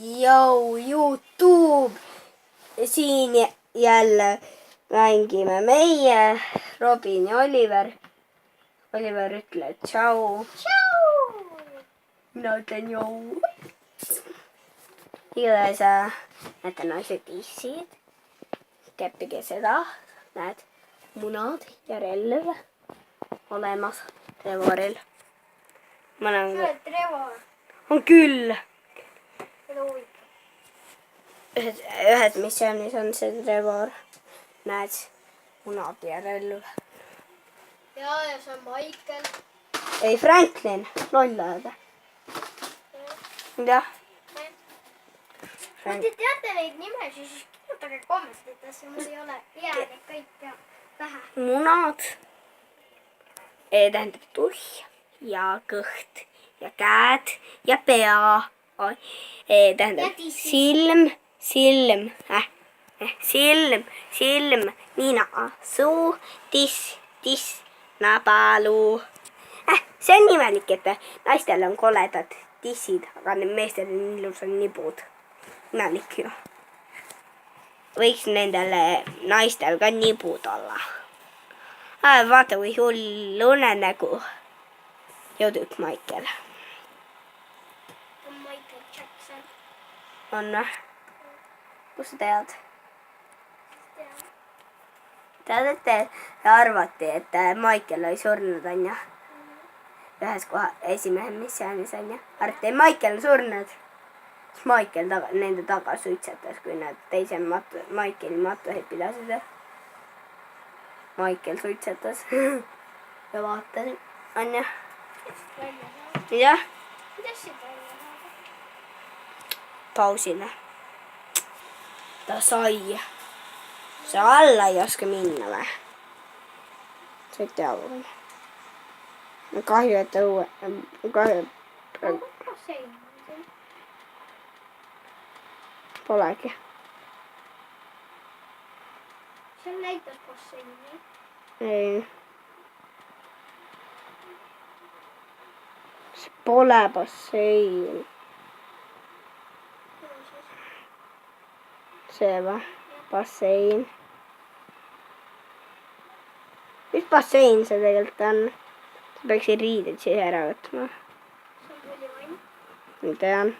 Jou, YouTube! Siin jälle mängime meie, Robin ja Oliver. Oliver ütleb tšau. Tšau! Mina ütlen jou. Igatahes näete naised issid. Käppige seda. Näed, munad ja relv olemas Trevoril. Sa oled Trevor. On küll. Seda huvitav. Ühes missioonis on see Trevor. Näed, munad ja relv. Ja see on Michael. Ei, Franklin. Loll ajada. Jah. Kui te teate neid nimesid, siis kirjutage kommentidesse. Mul ei ole hea neid kõik pähe. Munad. Tähendab tuhh ja kõht ja käed ja pea. Tähendab silm, silm, nina, suu, tiss, nabaluu. See on imelik, et naistel on koledad tissid, aga meestel on ilusad nibud. Imelik ju. Võiks nendel naistel ka nibud olla. Vaata, kui hull unenägu. Jõuduk Michael. On Michael Jackson. On või? Kus sa tead? Tead, et te arvati, et Michael oli surnud, on ju? Ühes koha esimehe missioonis, on ju? Arvati, et Michael on surnud. Siis Michael nende taga suitsetas, kui nad teise Michaeli matuseid pidasid. Michael suitsetas. Ja vaatasin, on ju? Jah? Kuidas siit välja saada? Pausile. Ta sai. See alla ei oska minna või? Sa ei tea või? Kahju, et kahju. Bassein. Polegi. Seal näitas basseini. Ei. See pole bassein. See või? Bassein. Mis bassein see tegelikult on? Sa peaksid riided siis ära võtma. See on pulivann. Ma tean.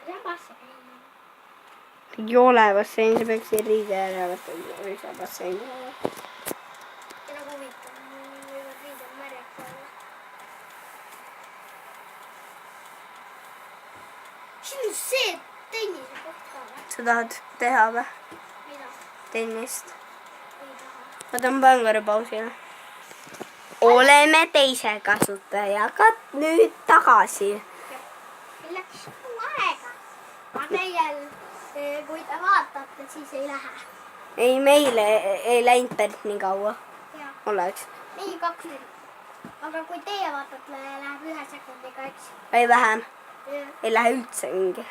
See on bassein. Ei ole bassein, sa peaksid riide ära võtma. Või see bassein ole. Ja nagu huvitav, võivad riided märjaka olla. Siin on see tennise koht ka või? Sa tahad teha või? Mida? Tennist. Ei taha. Ma tõmban pausile pausile. Oleme teise kasutajaga nüüd tagasi. Meil läks aega. Aga teil, kui te vaatate, siis ei lähe. Ei, meile ei läinud päris nii kaua. Ja. Oleks. Nii 2 minutit. Aga kui teie vaatate, läheb 1 sekundiga, eks? Või vähem. Ja. Ei lähe üldse mingi.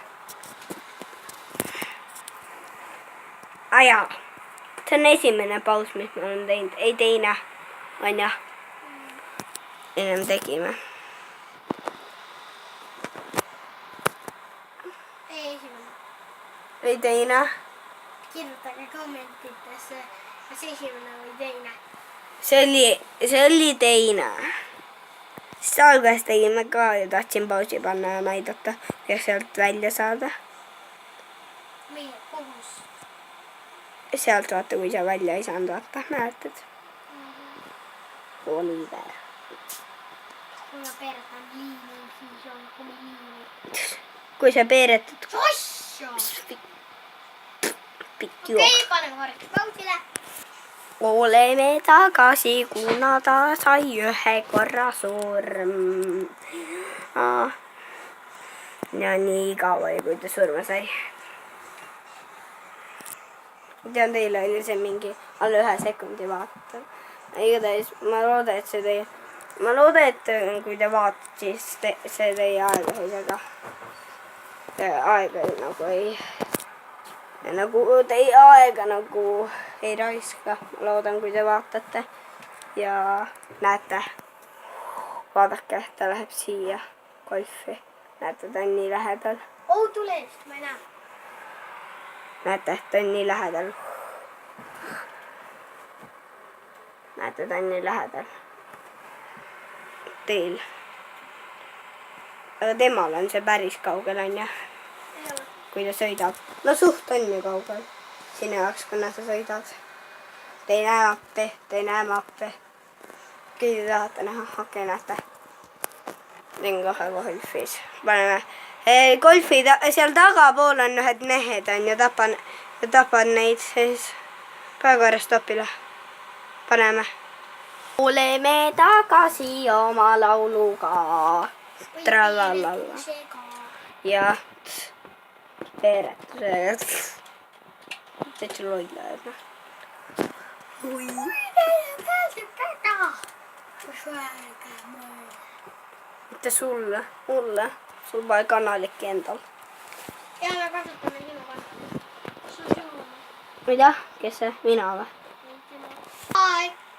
Jaa. See on esimene paus, mis me oleme teinud. Ei teine. On jah. Ennem tegime. Ei esimene. Ei teine. Kirjutage kommentidesse, kas esimene või teine. See oli teine. Siis alguses tegime ka ja tahtsin pausi panna ja näidata ja sealt välja saada. Meie kohus. Sealt vaata, kui sa välja ei saanud, vaata, mäletad? Oliver. Kui ma peeretan liini, siis on kuni liini. Kui sa peeretad... Asja! Pikk juok. Okei, paneme korraks pausile. Oleme tagasi, kuna ta sai 1 korra surm. Ja nii kaua, kui ta surma sai. Tean, teile oli see mingi alla 1 sekundi vaata. Igatahes ma loodan, et see teie... Ma loodan, et kui te vaatate, siis see teie aega hoidega. Aega nagu ei... Nagu teie aega nagu ei raiska. Ma loodan, kui te vaatate. Ja näete. Vaadake, ta läheb siia golfi. näete, ta on nii lähedal. Oh, tulest, ma ei näe. näete, ta on nii lähedal. näete, ta on nii lähedal. Teel. aga temal on see päris kaugel, onju. Ei ole. kui ta sõidab. no suht on ju kaugel. sinu jaoks, kuna sa sõidad. Te ei näe mappi. Kõige tahate näha, okei, näete. teen kohe golfis. paneme. golfi seal tagapool on ühed mehed on ju, tapan neid siis. praegu ära stopile. paneme. oleme tagasi oma lauluga. Trallalalla. ja veeretusega. täitsa loid läheb, noh. mitte sulle, mulle. sul pole kanalikki endal. ja me kasutame sinu kanalit. mida? kes see? mina või?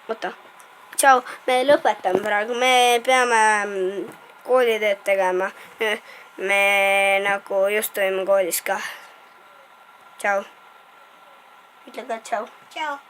oota. tšau, me lõpetame praegu, me peame koolitööd tegema. me nagu just tulime koolis ka. tšau. ütle ka tšau. tšau.